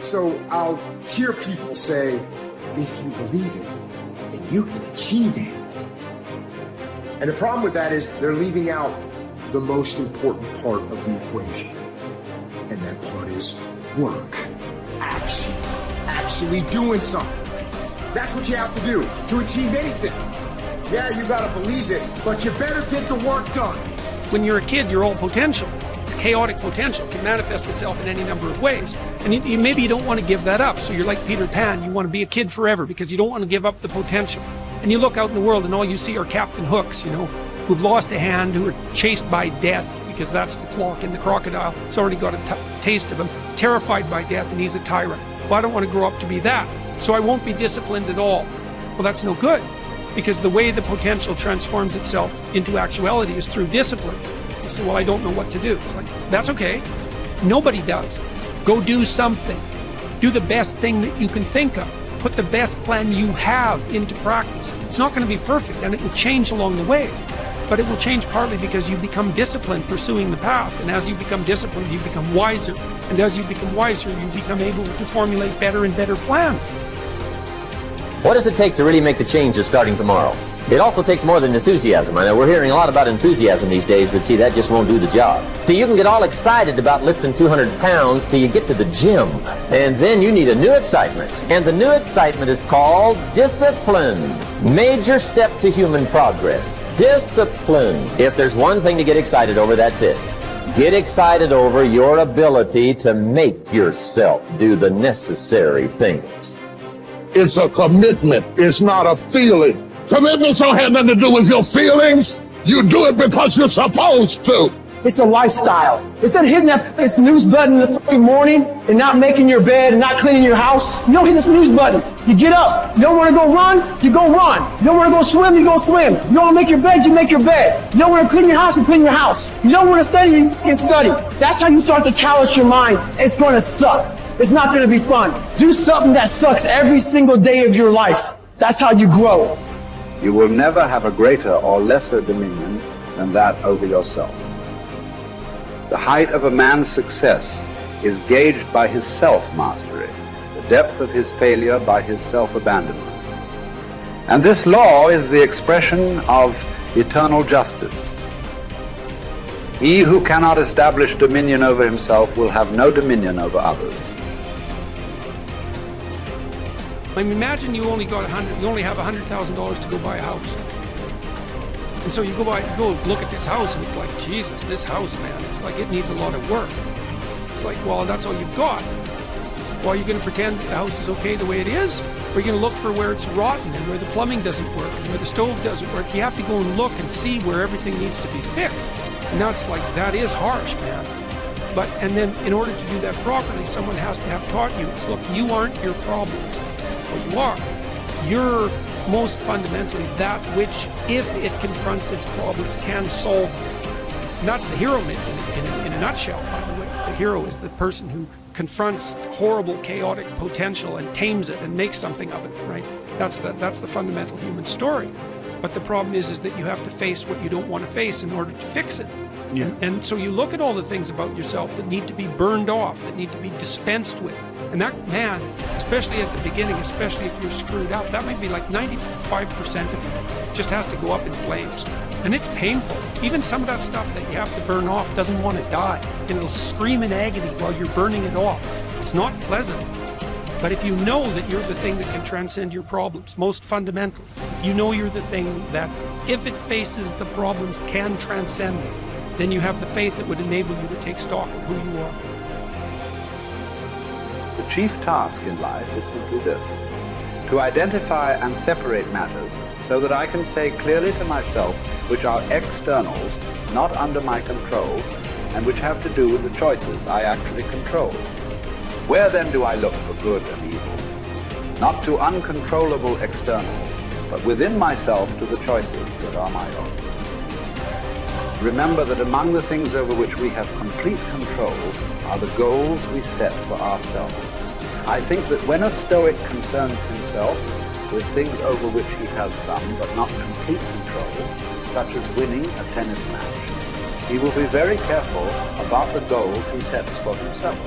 So I'll hear people say, if you believe it, then you can achieve it. And the problem with that is they're leaving out the most important part of the equation. And that part is work, action, actually doing something. That's what you have to do to achieve anything. Yeah, you gotta believe it, but you better get the work done. When you're a kid, you're all potential. It's chaotic potential. It can manifest itself in any number of ways. And maybe you don't want to give that up. So you're like Peter Pan. You want to be a kid forever because you don't want to give up the potential. And you look out in the world and all you see are Captain Hooks, who've lost a hand, who are chased by death because that's the clock in the crocodile. It's already got a taste of him. He's terrified by death and he's a tyrant. Well, I don't want to grow up to be that. So I won't be disciplined at all. Well, that's no good because the way the potential transforms itself into actuality is through discipline. You say, well, I don't know what to do. It's like, that's okay. Nobody does. Go do something. Do the best thing that you can think of. Put the best plan you have into practice. It's not going to be perfect and it will change along the way. But it will change partly because you become disciplined pursuing the path. And as you become disciplined, you become wiser. And as you become wiser, you become able to formulate better and better plans. What does it take to really make the changes starting tomorrow? It also takes more than enthusiasm. I know we're hearing a lot about enthusiasm these days, but see, that just won't do the job. So you can get all excited about lifting 200 pounds till you get to the gym. And then you need a new excitement. And the new excitement is called discipline. Major step to human progress. Discipline. If there's one thing to get excited over, that's it. Get excited over your ability to make yourself do the necessary things. It's a commitment. It's not a feeling. Commitments don't have nothing to do with your feelings. You do it because you're supposed to. It's a lifestyle. Instead of hitting that snooze button in the fucking morning and not making your bed and not cleaning your house, you don't hit the snooze button. You get up. You don't want to go run, you go run. You don't want to go swim, you go swim. You don't want to make your bed, you make your bed. You don't want to clean your house, you clean your house. You don't want to study, you fucking study. That's how you start to callous your mind. It's going to suck. It's not going to be fun. Do something that sucks every single day of your life. That's how you grow. You will never have a greater or lesser dominion than that over yourself. The height of a man's success is gauged by his self-mastery, the depth of his failure by his self-abandonment. And this law is the expression of eternal justice. He who cannot establish dominion over himself will have no dominion over others. I mean, imagine you only have $100,000 to go buy a house. And so you go look at this house and it's like, Jesus, this house, man, it's like it needs a lot of work. It's like, well, that's all you've got. Well, are you going to pretend that the house is okay the way it is? Or are you going to look for where it's rotten and where the plumbing doesn't work and where the stove doesn't work? You have to go and look and see where everything needs to be fixed. And now it's like, that is harsh, man. And then in order to do that properly, someone has to have taught you, it's, look, you aren't your problems. What you are. You're most fundamentally that which, if it confronts its problems, can solve them. And that's the hero myth in a nutshell, by the way. The hero is the person who confronts horrible, chaotic potential and tames it and makes something of it, right? That's the fundamental human story. But the problem is that you have to face what you don't want to face in order to fix it. Yeah. And so you look at all the things about yourself that need to be burned off, that need to be dispensed with. And that, man, especially at the beginning, especially if you're screwed up, that might be like 95% of you just has to go up in flames. And it's painful. Even some of that stuff that you have to burn off doesn't want to die. And it'll scream in agony while you're burning it off. It's not pleasant. But if you know that you're the thing that can transcend your problems, most fundamentally, if you know you're the thing that, if it faces the problems, can transcend them, then you have the faith that would enable you to take stock of who you are. The chief task in life is simply this: to identify and separate matters so that I can say clearly to myself which are externals, not under my control, and which have to do with the choices I actually control. Where then do I look for good and evil? Not to uncontrollable externals, but within myself to the choices that are my own. Remember that among the things over which we have complete control are the goals we set for ourselves. I think that when a Stoic concerns himself with things over which he has some but not complete control, such as winning a tennis match, he will be very careful about the goals he sets for himself.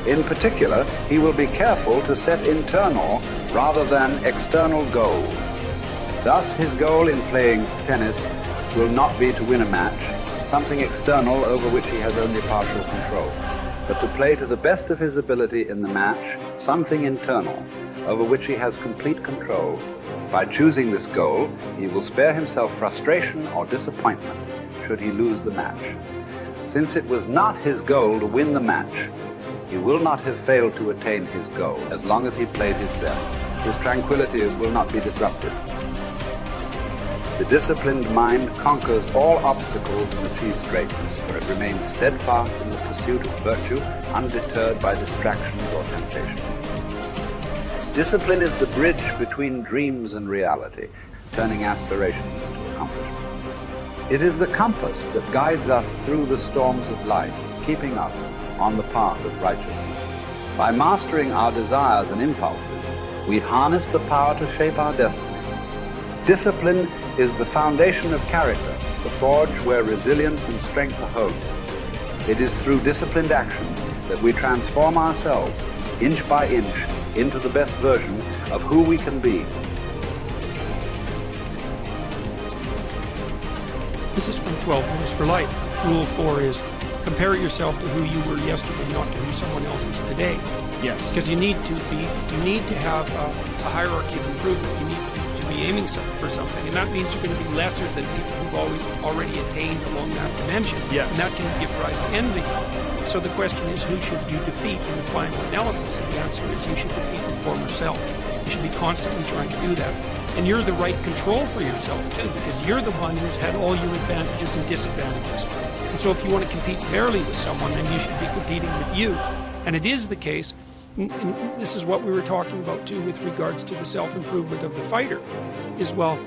In particular, he will be careful to set internal rather than external goals. Thus, his goal in playing tennis will not be to win a match, something external over which he has only partial control, but to play to the best of his ability in the match, something internal over which he has complete control. By choosing this goal, he will spare himself frustration or disappointment should he lose the match. Since it was not his goal to win the match, he will not have failed to attain his goal as long as he played his best. His tranquility will not be disrupted. The disciplined mind conquers all obstacles and achieves greatness, for it remains steadfast in the pursuit of virtue, undeterred by distractions or temptations. Discipline is the bridge between dreams and reality, turning aspirations into accomplishment. It is the compass that guides us through the storms of life, keeping us on the path of righteousness. By mastering our desires and impulses, we harness the power to shape our destiny. Discipline is the foundation of character, the forge where resilience and strength are honed. It is through disciplined action that we transform ourselves, inch by inch, into the best version of who we can be. This is from 12 Rules for Life. Rule 4 is compare yourself to who you were yesterday, not to who someone else is today. Yes. Because you need to have a hierarchy of improvement. You need to be aiming for something, and that means you're going to be lesser than people who've already attained along that dimension. Yes. And that can give rise to envy. So the question is, who should you defeat in the final analysis? And the answer is, you should defeat your former self. You should be constantly trying to do that. And you're the right control for yourself too, because you're the one who's had all your advantages and disadvantages. And so if you want to compete fairly with someone, then you should be competing with you. And it is the case, and this is what we were talking about too with regards to the self-improvement of the fighter, is, well,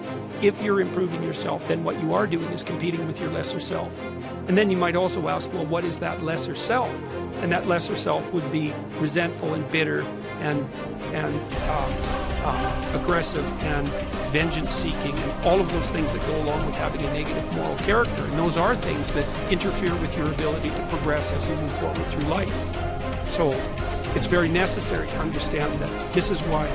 if you're improving yourself, then what you are doing is competing with your lesser self. And then you might also ask, well, what is that lesser self? And that lesser self would be resentful and bitter and aggressive and vengeance-seeking and all of those things that go along with having a negative moral character. And those are things that interfere with your ability to progress as you move forward through life. So it's very necessary to understand that this is why,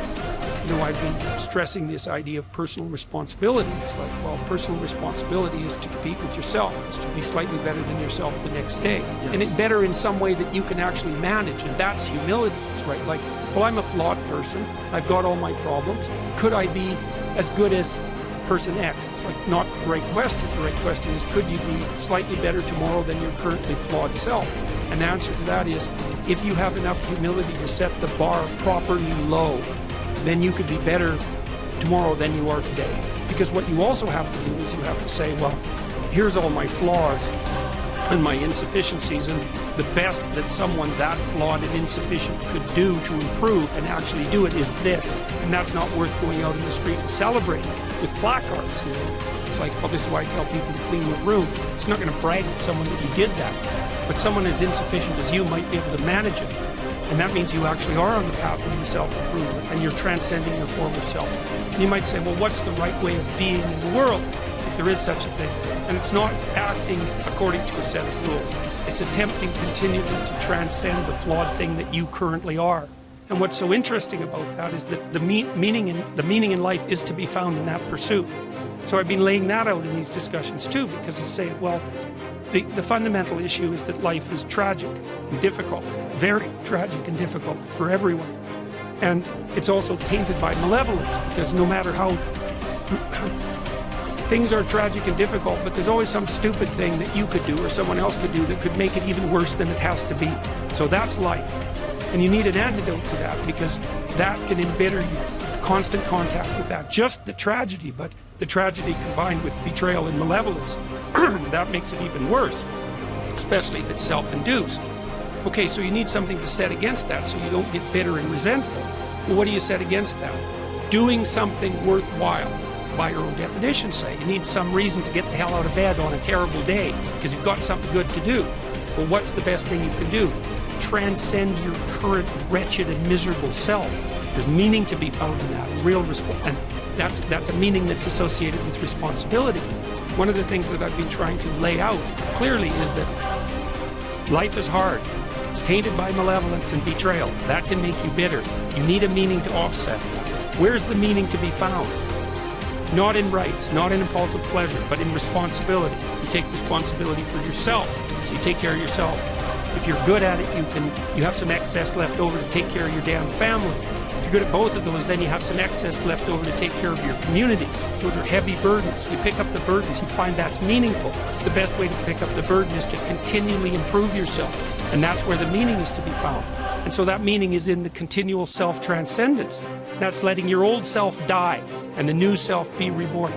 I've been stressing this idea of personal responsibility. It's like, well, personal responsibility is to compete with yourself, is to be slightly better than yourself the next day. Yes. And it better in some way that you can actually manage, and that's humility. It's right, like, well, I'm a flawed person. I've got all my problems. Could I be as good as person X? It's like, not the right question. The right question is, could you be slightly better tomorrow than your currently flawed self? And the answer to that is, if you have enough humility to set the bar properly low, then you could be better tomorrow than you are today. Because what you also have to do is you have to say, well, here's all my flaws and my insufficiencies, and the best that someone that flawed and insufficient could do to improve and actually do it is this. And that's not worth going out in the street and celebrating with placards. It's like, well, this is why I tell people to clean the room. It's not going to brag to someone that you did that. But someone as insufficient as you might be able to manage it. And that means you actually are on the pathway to self-improvement, and you're transcending your former self. And you might say, well, what's the right way of being in the world, if there is such a thing? And it's not acting according to a set of rules. It's attempting continually to transcend the flawed thing that you currently are. And what's so interesting about that is that the meaning in life is to be found in that pursuit. So I've been laying that out in these discussions too, because I say, well, the fundamental issue is that life is tragic and difficult, very tragic and difficult for everyone. And it's also tainted by malevolence, because no matter how things are tragic and difficult, but there's always some stupid thing that you could do or someone else could do that could make it even worse than it has to be. So that's life. And you need an antidote to that, because that can embitter you. Constant contact with that. Just the tragedy, but the tragedy combined with betrayal and malevolence, that makes it even worse, especially if it's self-induced. Okay, so you need something to set against that so you don't get bitter and resentful. Well, what do you set against that? Doing something worthwhile, by your own definition, say. You need some reason to get the hell out of bed on a terrible day because you've got something good to do. Well, what's the best thing you can do? Transcend your current wretched and miserable self. There's meaning to be found in that, and that's a meaning that's associated with responsibility. One of the things that I've been trying to lay out clearly is that life is hard. It's tainted by malevolence and betrayal. That can make you bitter. You need a meaning to offset. Where's the meaning to be found? Not in rights, not in impulsive pleasure, but in responsibility. You take responsibility for yourself, so you take care of yourself. If you're good at it, you have some excess left over to take care of your damn family. If you're good at both of those, then you have some excess left over to take care of your community. Those are heavy burdens. You pick up the burdens, you find that's meaningful. The best way to pick up the burden is to continually improve yourself. And that's where the meaning is to be found. And so that meaning is in the continual self-transcendence. That's letting your old self die and the new self be reborn.